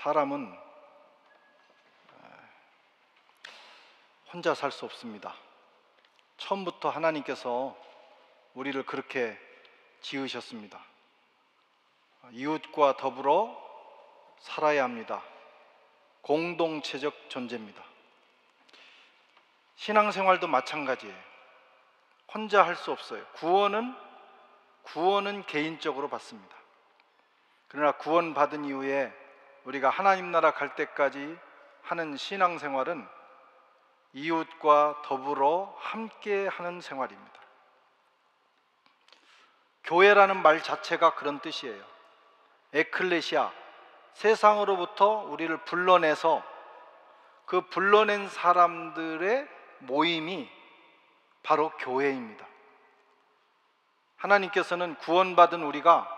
사람은 혼자 살 수 없습니다. 처음부터 하나님께서 우리를 그렇게 지으셨습니다. 이웃과 더불어 살아야 합니다. 공동체적 존재입니다. 신앙생활도 마찬가지예요. 혼자 할 수 없어요. 구원은 개인적으로 받습니다. 그러나 구원받은 이후에 우리가 하나님 나라 갈 때까지 하는 신앙생활은 이웃과 더불어 함께 하는 생활입니다. 교회라는 말 자체가 그런 뜻이에요. 에클레시아, 세상으로부터 우리를 불러내서 그 불러낸 사람들의 모임이 바로 교회입니다. 하나님께서는 구원받은 우리가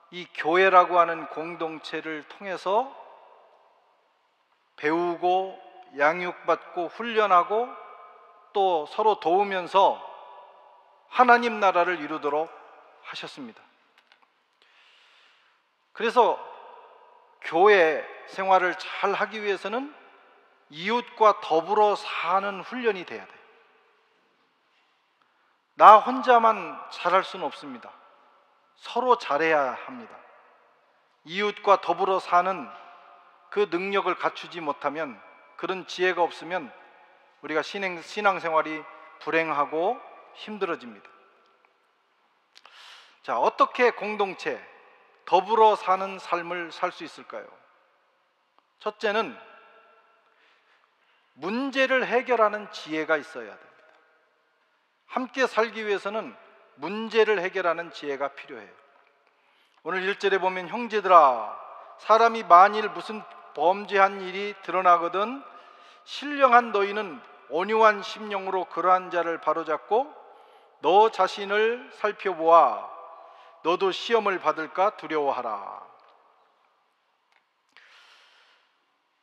이 교회라고 하는 공동체를 통해서 배우고 양육받고 훈련하고 또 서로 도우면서 하나님 나라를 이루도록 하셨습니다. 그래서 교회 생활을 잘 하기 위해서는 이웃과 더불어 사는 훈련이 돼야 돼요. 나 혼자만 잘할 수는 없습니다. 서로 잘해야 합니다. 이웃과 더불어 사는 그 능력을 갖추지 못하면, 그런 지혜가 없으면 우리가 신앙생활이 불행하고 힘들어집니다. 자, 어떻게 공동체, 더불어 사는 삶을 살 수 있을까요? 첫째는 문제를 해결하는 지혜가 있어야 됩니다. 함께 살기 위해서는 문제를 해결하는 지혜가 필요해요. 오늘 1절에 보면 형제들아, 사람이 만일 무슨 범죄한 일이 드러나거든 신령한 너희는 온유한 심령으로 그러한 자를 바로잡고 너 자신을 살펴보아 너도 시험을 받을까 두려워하라.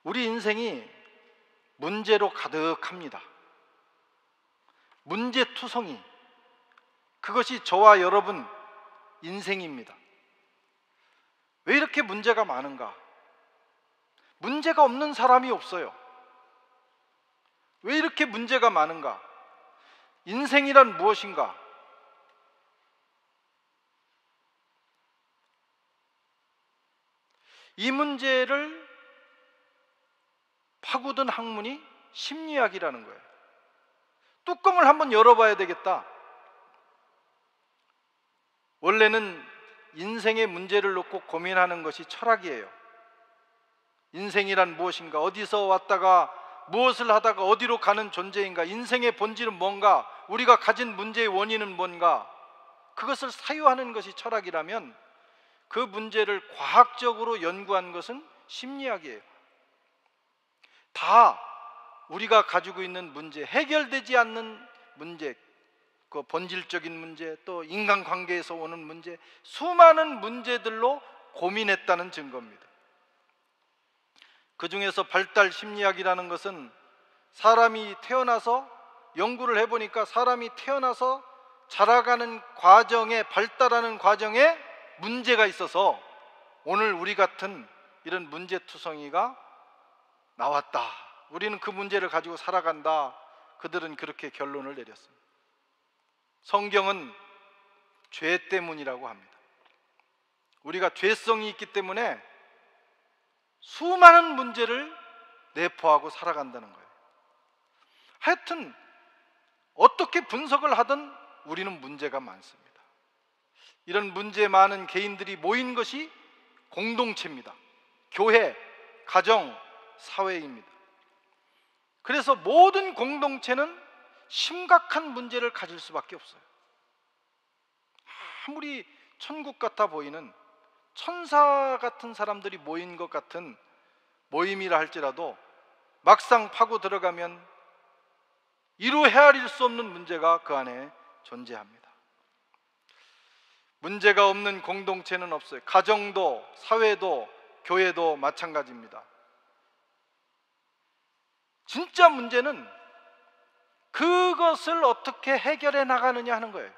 우리 인생이 문제로 가득합니다. 문제투성이, 그것이 저와 여러분 인생입니다. 왜 이렇게 문제가 많은가? 문제가 없는 사람이 없어요. 왜 이렇게 문제가 많은가? 인생이란 무엇인가? 이 문제를 파고든 학문이 심리학이라는 거예요. 뚜껑을 한번 열어봐야 되겠다. 원래는 인생의 문제를 놓고 고민하는 것이 철학이에요. 인생이란 무엇인가? 어디서 왔다가 무엇을 하다가 어디로 가는 존재인가? 인생의 본질은 뭔가? 우리가 가진 문제의 원인은 뭔가? 그것을 사유하는 것이 철학이라면 그 문제를 과학적으로 연구한 것은 심리학이에요. 다 우리가 가지고 있는 문제, 해결되지 않는 문제, 그 본질적인 문제, 또 인간관계에서 오는 문제, 수많은 문제들로 고민했다는 증거입니다. 그 중에서 발달 심리학이라는 것은 사람이 태어나서, 연구를 해보니까 사람이 태어나서 자라가는 과정에, 발달하는 과정에 문제가 있어서 오늘 우리 같은 이런 문제투성이가 나왔다. 우리는 그 문제를 가지고 살아간다. 그들은 그렇게 결론을 내렸습니다. 성경은 죄 때문이라고 합니다. 우리가 죄성이 있기 때문에 수많은 문제를 내포하고 살아간다는 거예요. 하여튼 어떻게 분석을 하든 우리는 문제가 많습니다. 이런 문제 많은 개인들이 모인 것이 공동체입니다. 교회, 가정, 사회입니다. 그래서 모든 공동체는 심각한 문제를 가질 수밖에 없어요. 아무리 천국 같아 보이는 천사 같은 사람들이 모인 것 같은 모임이라 할지라도 막상 파고 들어가면 이루 헤아릴 수 없는 문제가 그 안에 존재합니다. 문제가 없는 공동체는 없어요. 가정도, 사회도, 교회도 마찬가지입니다. 진짜 문제는 그것을 어떻게 해결해 나가느냐 하는 거예요.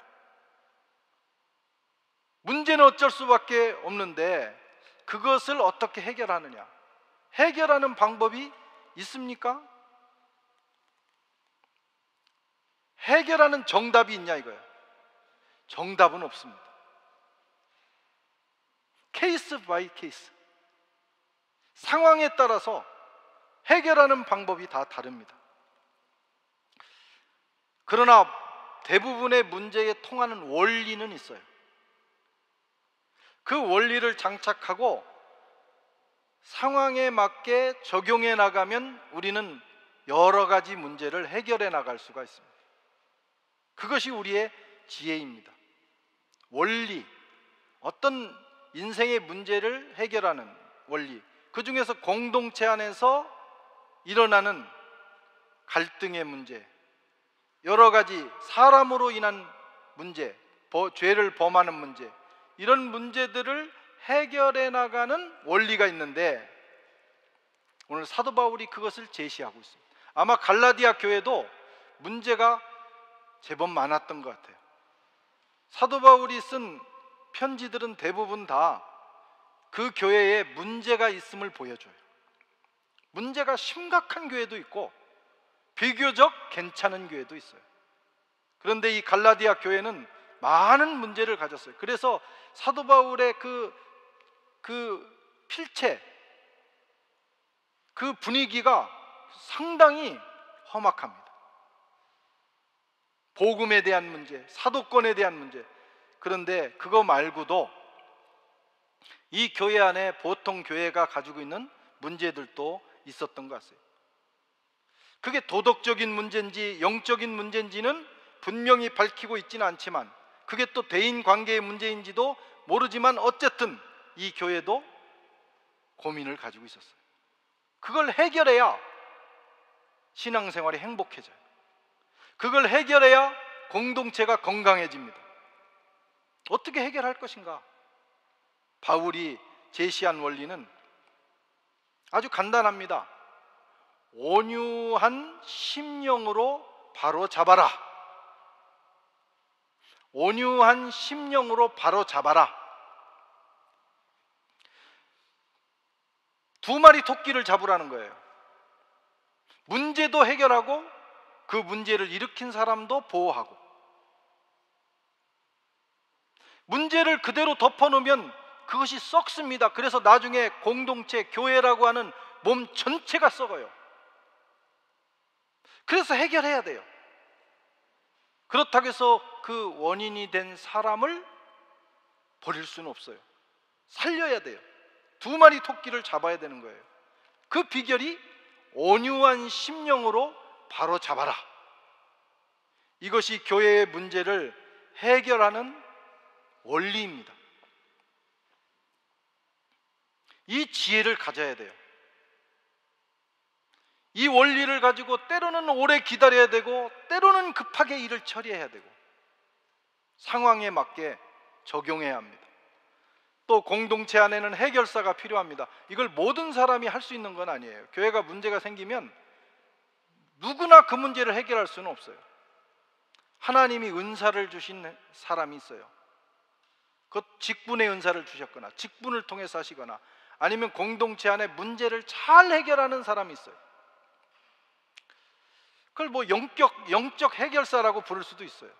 문제는 어쩔 수밖에 없는데 그것을 어떻게 해결하느냐. 해결하는 방법이 있습니까? 해결하는 정답이 있냐 이거예요. 정답은 없습니다. 케이스 바이 케이스, 상황에 따라서 해결하는 방법이 다 다릅니다. 그러나 대부분의 문제에 통하는 원리는 있어요. 그 원리를 장착하고 상황에 맞게 적용해 나가면 우리는 여러 가지 문제를 해결해 나갈 수가 있습니다. 그것이 우리의 지혜입니다. 원리, 어떤 인생의 문제를 해결하는 원리, 그 중에서 공동체 안에서 일어나는 갈등의 문제, 여러 가지 사람으로 인한 문제, 죄를 범하는 문제, 이런 문제들을 해결해 나가는 원리가 있는데 오늘 사도 바울이 그것을 제시하고 있습니다. 아마 갈라디아 교회도 문제가 제법 많았던 것 같아요. 사도 바울이 쓴 편지들은 대부분 다 그 교회에 문제가 있음을 보여줘요. 문제가 심각한 교회도 있고 비교적 괜찮은 교회도 있어요. 그런데 이 갈라디아 교회는 많은 문제를 가졌어요. 그래서 사도 바울의 그 필체, 그 분위기가 상당히 험악합니다. 복음에 대한 문제, 사도권에 대한 문제. 그런데 그거 말고도 이 교회 안에 보통 교회가 가지고 있는 문제들도 있었던 것 같아요. 그게 도덕적인 문제인지 영적인 문제인지는 분명히 밝히고 있지는 않지만, 그게 또 대인 관계의 문제인지도 모르지만 어쨌든 이 교회도 고민을 가지고 있었어요. 그걸 해결해야 신앙생활이 행복해져요. 그걸 해결해야 공동체가 건강해집니다. 어떻게 해결할 것인가? 바울이 제시한 원리는 아주 간단합니다. 온유한 심령으로 바로 잡아라. 온유한 심령으로 바로 잡아라. 두 마리 토끼를 잡으라는 거예요. 문제도 해결하고 그 문제를 일으킨 사람도 보호하고. 문제를 그대로 덮어놓으면 그것이 썩습니다. 그래서 나중에 공동체, 교회라고 하는 몸 전체가 썩어요. 그래서 해결해야 돼요. 그렇다고 해서 그 원인이 된 사람을 버릴 수는 없어요. 살려야 돼요. 두 마리 토끼를 잡아야 되는 거예요. 그 비결이 온유한 심령으로 바로 잡아라. 이것이 교회의 문제를 해결하는 원리입니다. 이 지혜를 가져야 돼요. 이 원리를 가지고 때로는 오래 기다려야 되고 때로는 급하게 일을 처리해야 되고 상황에 맞게 적용해야 합니다. 또 공동체 안에는 해결사가 필요합니다. 이걸 모든 사람이 할 수 있는 건 아니에요. 교회가 문제가 생기면 누구나 그 문제를 해결할 수는 없어요. 하나님이 은사를 주신 사람이 있어요. 그 직분의 은사를 주셨거나 직분을 통해서 하시거나 아니면 공동체 안에 문제를 잘 해결하는 사람이 있어요. 그걸 뭐 영적 해결사라고 부를 수도 있어요.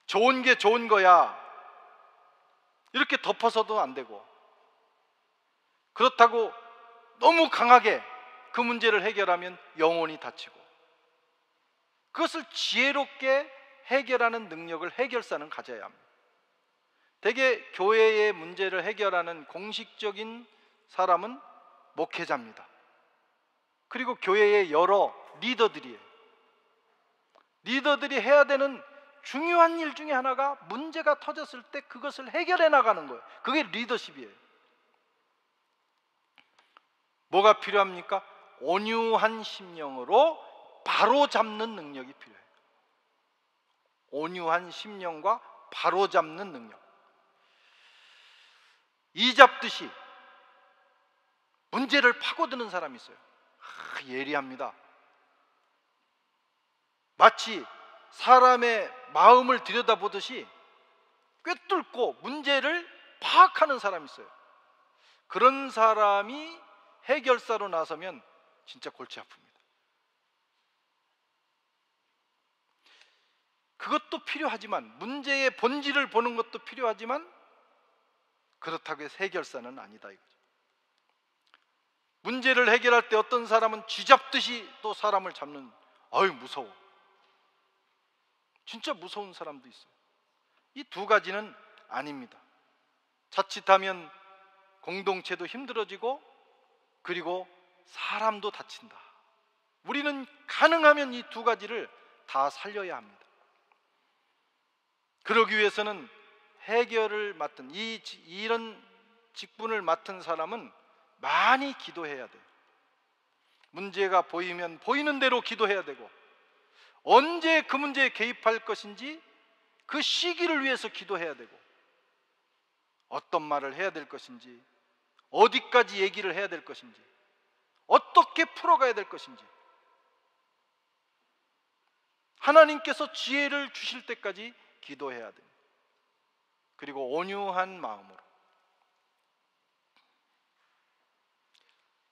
좋은 게 좋은 거야 이렇게 덮어서도 안 되고, 그렇다고 너무 강하게 그 문제를 해결하면 영혼이 다치고, 그것을 지혜롭게 해결하는 능력을 해결사는 가져야 합니다. 대개 교회의 문제를 해결하는 공식적인 사람은 목회자입니다. 그리고 교회의 여러 리더들이에요. 리더들이 해야 되는 중요한 일 중에 하나가 문제가 터졌을 때 그것을 해결해 나가는 거예요. 그게 리더십이에요. 뭐가 필요합니까? 온유한 심령으로 바로 잡는 능력이 필요해요. 온유한 심령과 바로 잡는 능력. 이 잡듯이 문제를 파고드는 사람이 있어요. 예리합니다. 마치 사람의 마음을 들여다보듯이 꿰뚫고 문제를 파악하는 사람이 있어요. 그런 사람이 해결사로 나서면 진짜 골치 아픕니다. 그것도 필요하지만, 문제의 본질을 보는 것도 필요하지만, 그렇다고 해서 해결사는 아니다 이거죠. 문제를 해결할 때 어떤 사람은 쥐잡듯이 또 사람을 잡는, 아유 무서워, 진짜 무서운 사람도 있어요. 이 두 가지는 아닙니다. 자칫하면 공동체도 힘들어지고 그리고 사람도 다친다. 우리는 가능하면 이 두 가지를 다 살려야 합니다. 그러기 위해서는 해결을 맡은 이런 직분을 맡은 사람은 많이 기도해야 돼요. 문제가 보이면 보이는 대로 기도해야 되고, 언제 그 문제에 개입할 것인지 그 시기를 위해서 기도해야 되고, 어떤 말을 해야 될 것인지, 어디까지 얘기를 해야 될 것인지, 어떻게 풀어가야 될 것인지, 하나님께서 지혜를 주실 때까지 기도해야 됩니다. 그리고 온유한 마음으로,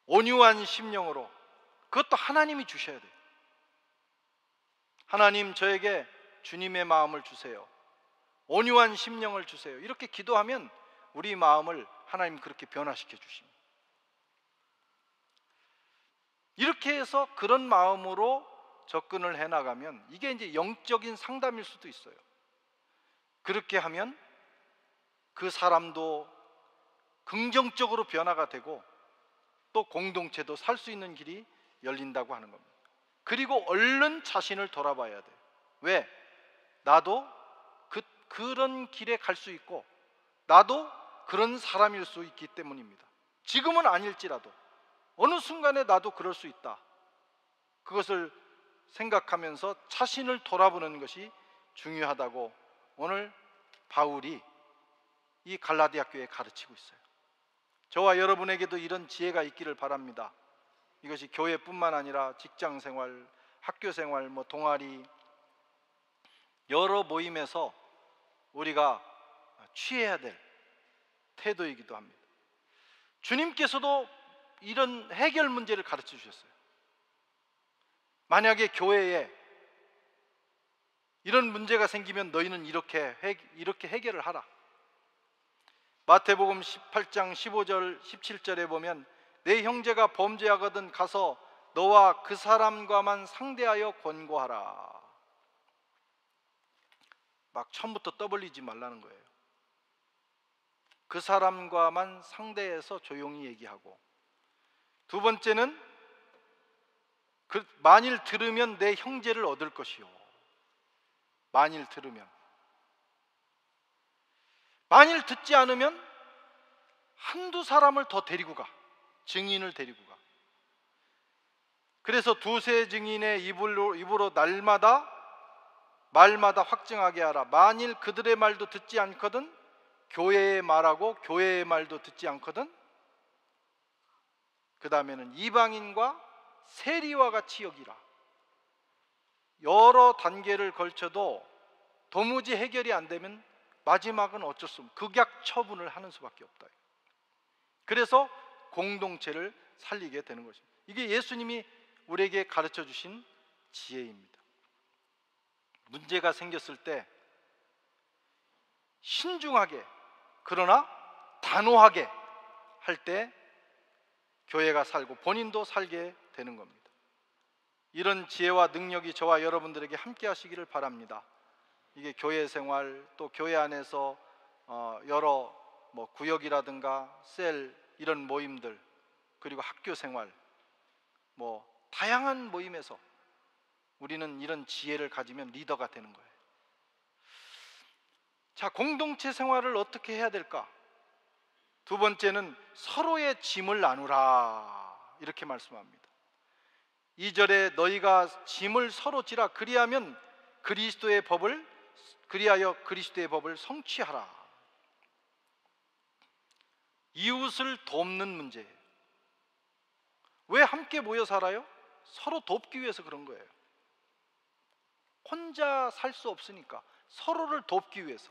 온유한 심령으로, 그것도 하나님이 주셔야 돼요. 하나님, 저에게 주님의 마음을 주세요, 온유한 심령을 주세요, 이렇게 기도하면 우리 마음을 하나님 그렇게 변화시켜 주십니다. 이렇게 해서 그런 마음으로 접근을 해나가면 이게 이제 영적인 상담일 수도 있어요. 그렇게 하면 그 사람도 긍정적으로 변화가 되고 또 공동체도 살 수 있는 길이 열린다고 하는 겁니다. 그리고 얼른 자신을 돌아봐야 돼요. 왜? 나도 그런 길에 갈 수 있고 나도 그런 사람일 수 있기 때문입니다. 지금은 아닐지라도 어느 순간에 나도 그럴 수 있다. 그것을 생각하면서 자신을 돌아보는 것이 중요하다고 오늘 바울이 이 갈라디아 교회에 가르치고 있어요. 저와 여러분에게도 이런 지혜가 있기를 바랍니다. 이것이 교회뿐만 아니라 직장생활, 학교생활, 동아리, 여러 모임에서 우리가 취해야 될 태도이기도 합니다. 주님께서도 이런 해결 문제를 가르쳐 주셨어요. 만약에 교회에 이런 문제가 생기면 너희는 이렇게 해결을 하라. 마태복음 18장 15절 17절에 보면 내 형제가 범죄하거든 가서 너와 그 사람과만 상대하여 권고하라. 막 처음부터 떠벌리지 말라는 거예요. 그 사람과만 상대해서 조용히 얘기하고, 두 번째는 만일 들으면 내 형제를 얻을 것이요. 만일 들으면, 만일 듣지 않으면 한두 사람을 더 데리고 가, 증인을 데리고 가. 그래서 두세 증인의 입으로 말마다 확증하게 하라. 만일 그들의 말도 듣지 않거든 교회의 말하고 교회의 말도 듣지 않거든 그 다음에는 이방인과 세리와 같이 여기라. 여러 단계를 걸쳐도 도무지 해결이 안 되면 마지막은 어쩔 수 없는 극약 처분을 하는 수밖에 없다. 그래서 공동체를 살리게 되는 것입니다. 이게 예수님이 우리에게 가르쳐 주신 지혜입니다. 문제가 생겼을 때 신중하게 그러나 단호하게 할 때 교회가 살고 본인도 살게 되는 겁니다. 이런 지혜와 능력이 저와 여러분들에게 함께 하시기를 바랍니다. 이게 교회 생활, 또 교회 안에서 여러 구역이라든가 셀, 이런 모임들, 그리고 학교 생활, 다양한 모임에서 우리는 이런 지혜를 가지면 리더가 되는 거예요. 자, 공동체 생활을 어떻게 해야 될까? 두 번째는 서로의 짐을 나누라, 이렇게 말씀합니다. 2절에 너희가 짐을 서로 지라. 그리하여 그리스도의 법을 성취하라. 이웃을 돕는 문제예요. 왜 함께 모여 살아요? 서로 돕기 위해서 그런 거예요. 혼자 살 수 없으니까 서로를 돕기 위해서.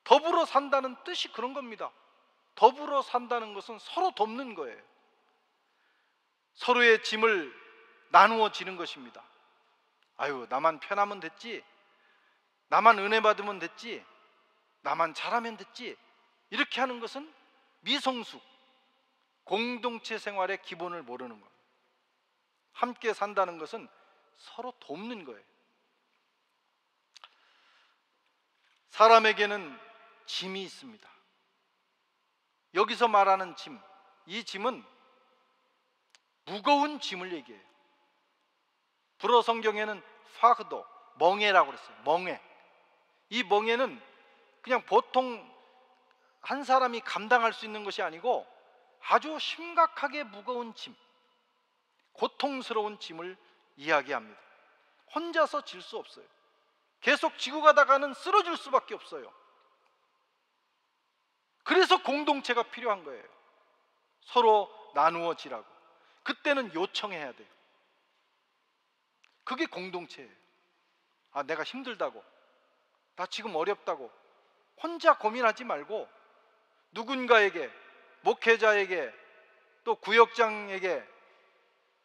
더불어 산다는 뜻이 그런 겁니다. 더불어 산다는 것은 서로 돕는 거예요. 서로의 짐을 나누어 지는 것입니다. 아유, 나만 편하면 됐지, 나만 은혜 받으면 됐지, 나만 잘하면 됐지, 이렇게 하는 것은 미성숙, 공동체 생활의 기본을 모르는 겁니다. 함께 산다는 것은 서로 돕는 거예요. 사람에게는 짐이 있습니다. 여기서 말하는 짐, 이 짐은 무거운 짐을 얘기해요. 불어 성경에는 파흐도, 멍에라고 그랬어요. 멍에. 이 멍에는 그냥 보통 한 사람이 감당할 수 있는 것이 아니고 아주 심각하게 무거운 짐, 고통스러운 짐을 이야기합니다. 혼자서 질 수 없어요. 계속 지고 가다가는 쓰러질 수밖에 없어요. 그래서 공동체가 필요한 거예요. 서로 나누어 지라고. 그때는 요청해야 돼요. 그게 공동체예요. 아, 내가 힘들다고, 나 지금 어렵다고 혼자 고민하지 말고 누군가에게, 목회자에게, 또 구역장에게,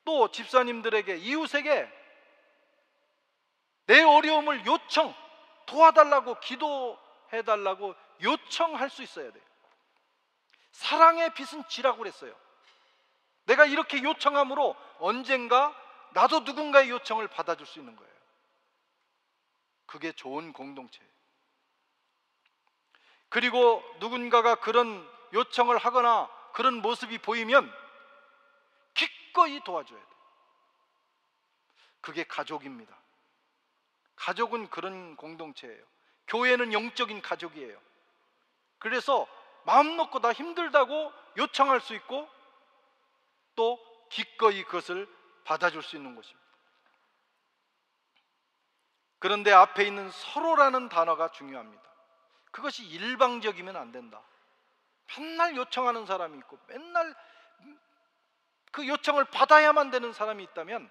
또 집사님들에게, 이웃에게 내 어려움을 요청, 도와달라고, 기도해달라고 요청할 수 있어야 돼요. 사랑의 빛은 지라고 그랬어요. 내가 이렇게 요청함으로 언젠가 나도 누군가의 요청을 받아줄 수 있는 거예요. 그게 좋은 공동체예요. 그리고 누군가가 그런 요청을 하거나 그런 모습이 보이면 기꺼이 도와줘야 돼요. 그게 가족입니다. 가족은 그런 공동체예요. 교회는 영적인 가족이에요. 그래서 마음 놓고 나 힘들다고 요청할 수 있고 또 기꺼이 그것을 받아줄 수 있는 것입니다. 그런데 앞에 있는 서로라는 단어가 중요합니다. 그것이 일방적이면 안 된다. 맨날 요청하는 사람이 있고 맨날 그 요청을 받아야만 되는 사람이 있다면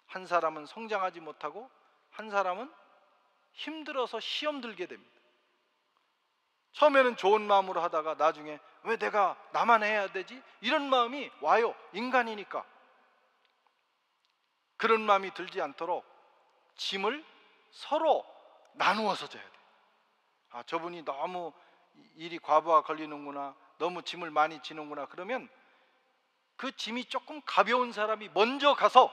한 사람은 성장하지 못하고 한 사람은 힘들어서 시험 들게 됩니다. 처음에는 좋은 마음으로 하다가 나중에 왜 내가 나만 해야 되지? 이런 마음이 와요. 인간이니까. 그런 마음이 들지 않도록 짐을 서로 나누어서 져야 돼요. 아, 저분이 너무 일이 과부하 걸리는구나, 너무 짐을 많이 지는구나, 그러면 그 짐이 조금 가벼운 사람이 먼저 가서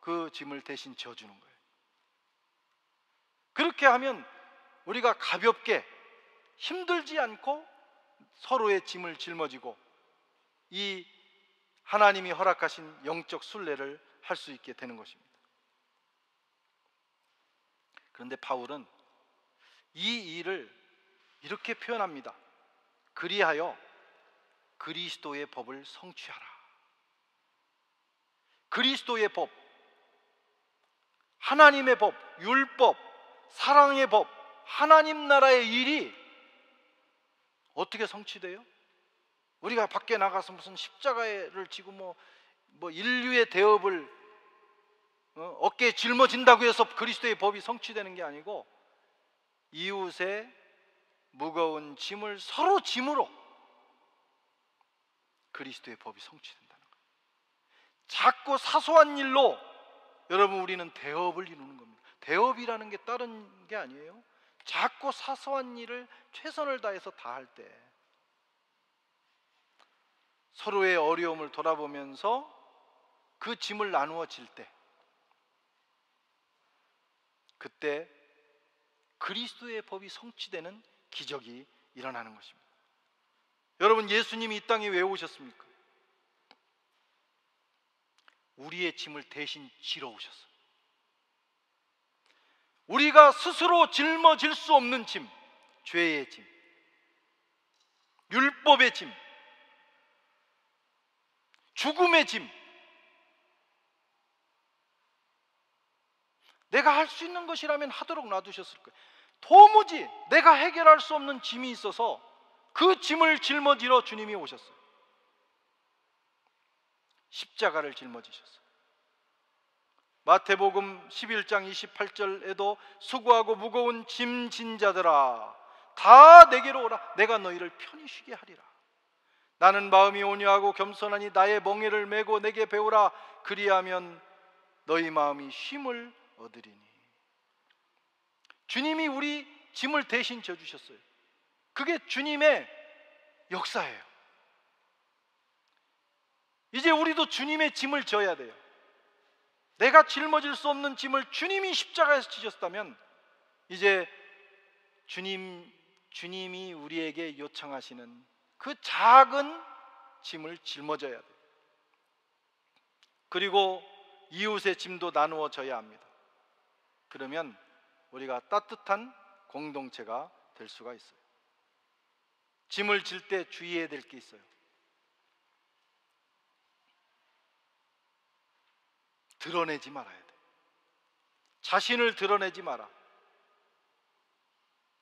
그 짐을 대신 져주는 거예요. 그렇게 하면 우리가 가볍게 힘들지 않고 서로의 짐을 짊어지고 이 하나님이 허락하신 영적 순례를 할 수 있게 되는 것입니다. 그런데 바울은 이 일을 이렇게 표현합니다. 그리하여 그리스도의 법을 성취하라. 그리스도의 법, 하나님의 법, 율법, 사랑의 법, 하나님 나라의 일이 어떻게 성취돼요? 우리가 밖에 나가서 무슨 십자가를 지고 뭐 인류의 대업을 어깨에 짊어진다고 해서 그리스도의 법이 성취되는 게 아니고 이웃의 무거운 짐을 서로 짐으로 그리스도의 법이 성취된다는 거예요. 작고 사소한 일로 여러분 우리는 대업을 이루는 겁니다. 대업이라는 게 다른 게 아니에요. 작고 사소한 일을 최선을 다해서 다 할 때 서로의 어려움을 돌아보면서 그 짐을 나누어 질 때 그때 그리스도의 법이 성취되는 기적이 일어나는 것입니다. 여러분, 예수님이 이 땅에 왜 오셨습니까? 우리의 짐을 대신 지러 오셨어요. 우리가 스스로 짊어질 수 없는 짐, 죄의 짐, 율법의 짐, 죽음의 짐, 내가 할 수 있는 것이라면 하도록 놔두셨을 거예요. 도무지 내가 해결할 수 없는 짐이 있어서 그 짐을 짊어지러 주님이 오셨어요. 십자가를 짊어지셨어요. 마태복음 11장 28절에도 수고하고 무거운 짐진 자들아 다 내게로 오라. 내가 너희를 편히 쉬게 하리라. 나는 마음이 온유하고 겸손하니 나의 멍에를 메고 내게 배우라. 그리하면 너희 마음이 쉼을 얻으리니. 주님이 우리 짐을 대신 져주셨어요. 그게 주님의 역사예요. 이제 우리도 주님의 짐을 져야 돼요. 내가 짊어질 수 없는 짐을 주님이 십자가에서 지셨다면 이제 주님이 우리에게 요청하시는 그 작은 짐을 짊어져야 돼요. 그리고 이웃의 짐도 나누어져야 합니다. 그러면 우리가 따뜻한 공동체가 될 수가 있어요. 짐을 질 때 주의해야 될 게 있어요. 드러내지 말아야 돼. 자신을 드러내지 마라.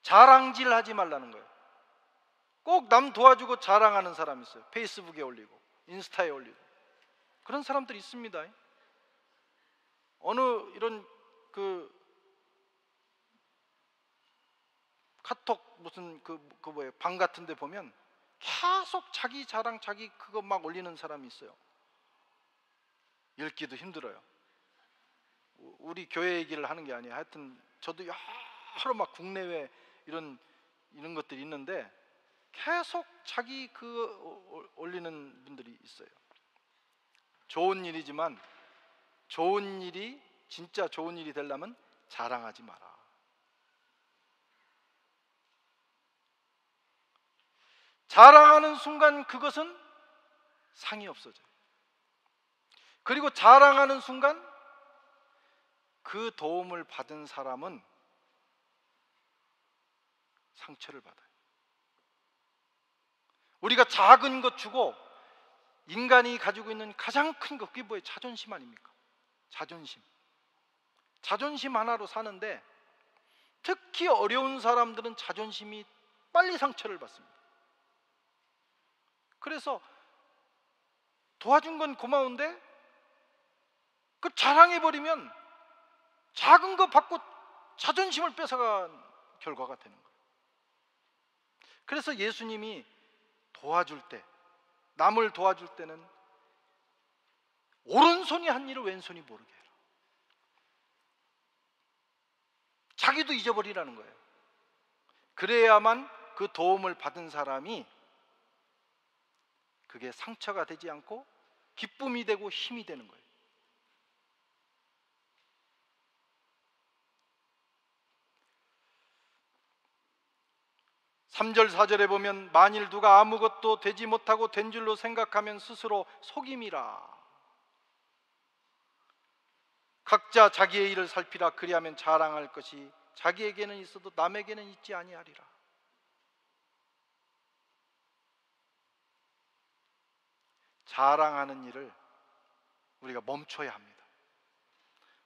자랑질하지 말라는 거예요. 꼭 남 도와주고 자랑하는 사람이 있어요. 페이스북에 올리고 인스타에 올리고 그런 사람들이 있습니다. 어느 이런 카톡 무슨 뭐예요 방 같은 데 보면 계속 자기 자랑 자기 그거 막 올리는 사람이 있어요. 읽기도 힘들어요. 우리 교회 얘기를 하는 게 아니에요. 하여튼 저도 여러 막 국내외 이런 것들이 있는데 계속 자기 올리는 분들이 있어요. 좋은 일이지만 좋은 일이 진짜 좋은 일이 되려면 자랑하지 마라. 자랑하는 순간 그것은 상이 없어져요. 그리고 자랑하는 순간 그 도움을 받은 사람은 상처를 받아요. 우리가 작은 것 주고 인간이 가지고 있는 가장 큰 것 그게 뭐예요? 자존심 아닙니까? 자존심 하나로 사는데 특히 어려운 사람들은 자존심이 빨리 상처를 받습니다. 그래서 도와준 건 고마운데 그 자랑해버리면 작은 거 받고 자존심을 뺏어간 결과가 되는 거예요. 그래서 예수님이 도와줄 때, 남을 도와줄 때는 오른손이 한 일을 왼손이 모르게 해라. 자기도 잊어버리라는 거예요. 그래야만 그 도움을 받은 사람이 그게 상처가 되지 않고 기쁨이 되고 힘이 되는 거예요. 삼 절 4절에 보면 만일 누가 아무것도 되지 못하고 된 줄로 생각하면 스스로 속임이라. 각자 자기의 일을 살피라. 그리하면 자랑할 것이 자기에게는 있어도 남에게는 있지 아니하리라. 자랑하는 일을 우리가 멈춰야 합니다.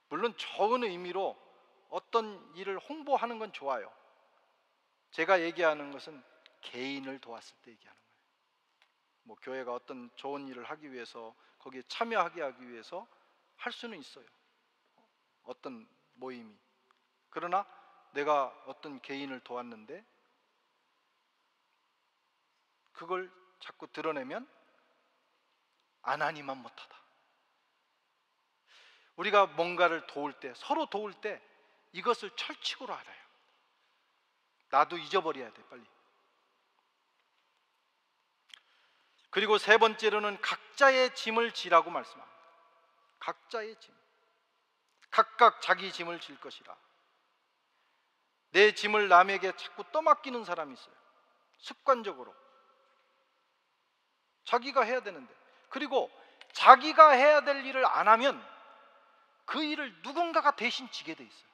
물론 좋은 의미로 어떤 일을 홍보하는 건 좋아요. 제가 얘기하는 것은 개인을 도왔을 때 얘기하는 거예요. 뭐 교회가 어떤 좋은 일을 하기 위해서 거기에 참여하게 하기 위해서 할 수는 있어요. 어떤 모임이. 그러나 내가 어떤 개인을 도왔는데 그걸 자꾸 드러내면 안 하니만 못하다. 우리가 뭔가를 도울 때, 서로 도울 때 이것을 철칙으로 알아요. 나도 잊어버려야 돼, 빨리. 그리고 세 번째로는 각자의 짐을 지라고 말씀합니다. 각자의 짐. 각각 자기 짐을 질 것이라. 내 짐을 남에게 자꾸 떠맡기는 사람이 있어요. 습관적으로. 자기가 해야 되는데. 그리고 자기가 해야 될 일을 안 하면 그 일을 누군가가 대신 지게 돼 있어요.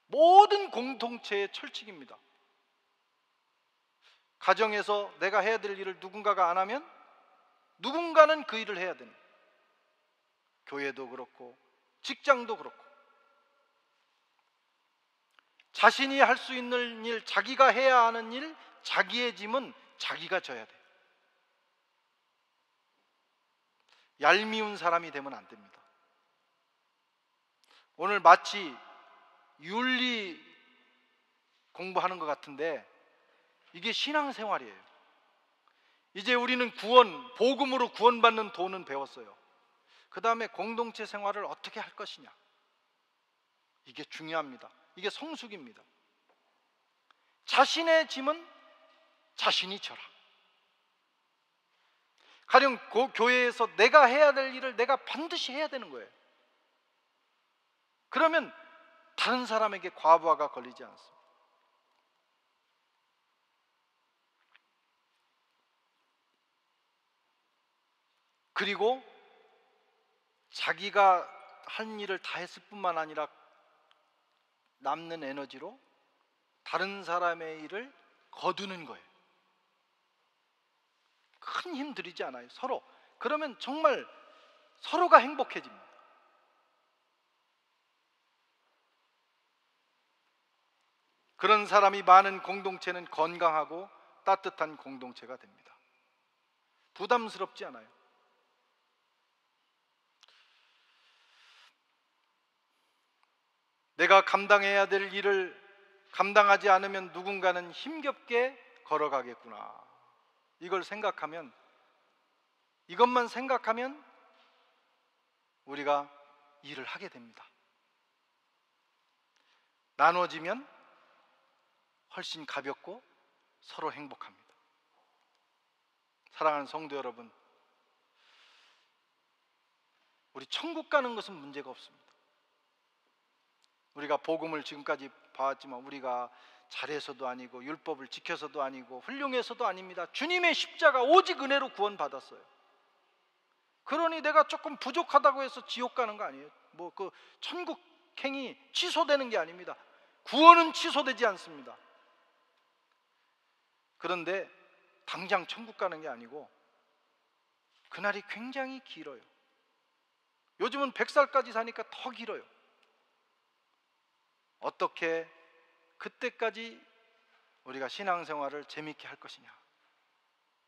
모든 공동체의 철칙입니다. 가정에서 내가 해야 될 일을 누군가가 안 하면 누군가는 그 일을 해야 되는 거예요. 교회도 그렇고 직장도 그렇고 자신이 할 수 있는 일, 자기가 해야 하는 일, 자기의 짐은 자기가 져야 돼요. 얄미운 사람이 되면 안 됩니다. 오늘 마치 윤리 공부하는 것 같은데 이게 신앙생활이에요. 이제 우리는 구원, 복음으로 구원받는 도는 배웠어요. 그 다음에 공동체 생활을 어떻게 할 것이냐, 이게 중요합니다. 이게 성숙입니다. 자신의 짐은 자신이 져라. 가령 교회에서 내가 해야 될 일을 내가 반드시 해야 되는 거예요. 그러면 다른 사람에게 과부하가 걸리지 않습니다. 그리고 자기가 한 일을 다 했을 뿐만 아니라 남는 에너지로 다른 사람의 일을 거두는 거예요. 큰 힘 들이지 않아요, 서로. 그러면 정말 서로가 행복해집니다. 그런 사람이 많은 공동체는 건강하고 따뜻한 공동체가 됩니다. 부담스럽지 않아요. 내가 감당해야 될 일을 감당하지 않으면 누군가는 힘겹게 걸어가겠구나, 이걸 생각하면, 이것만 생각하면 우리가 일을 하게 됩니다. 나눠지면 훨씬 가볍고 서로 행복합니다. 사랑하는 성도 여러분, 우리 천국 가는 것은 문제가 없습니다. 우리가 복음을 지금까지 봐왔지만 우리가 잘해서도 아니고 율법을 지켜서도 아니고 훌륭해서도 아닙니다. 주님의 십자가 오직 은혜로 구원받았어요. 그러니 내가 조금 부족하다고 해서 지옥 가는 거 아니에요. 뭐 그 천국 행이 취소되는 게 아닙니다. 구원은 취소되지 않습니다. 그런데 당장 천국 가는 게 아니고 그날이 굉장히 길어요. 요즘은 100살까지 사니까 더 길어요. 어떻게 그때까지 우리가 신앙생활을 재미있게 할 것이냐,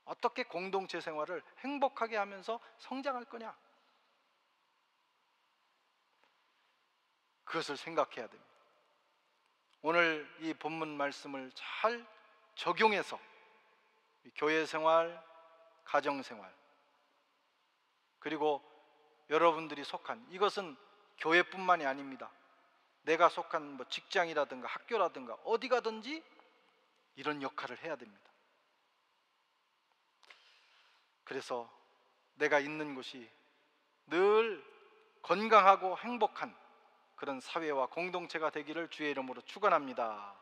어떻게 공동체 생활을 행복하게 하면서 성장할 거냐, 그것을 생각해야 됩니다. 오늘 이 본문 말씀을 잘 적용해서 교회 생활, 가정 생활, 그리고 여러분들이 속한, 이것은 교회뿐만이 아닙니다. 내가 속한 뭐 직장이라든가 학교라든가 어디 가든지 이런 역할을 해야 됩니다. 그래서 내가 있는 곳이 늘 건강하고 행복한 그런 사회와 공동체가 되기를 주의 이름으로 축원합니다.